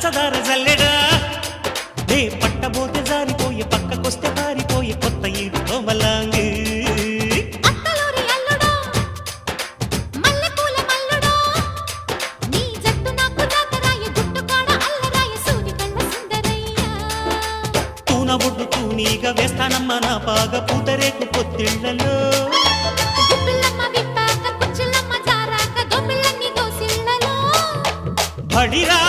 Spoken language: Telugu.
పంచదార జల్లెడా నే పట్టబోతే జారిపోయే పక్కకొస్తే పారిపోయే కొత్త ఈడు కోమలాంగి ఒడ్డు తూనీగా వేస్తానమ్మ నా పాగ పూతరేకు పొత్తిళ్లలో బడిరా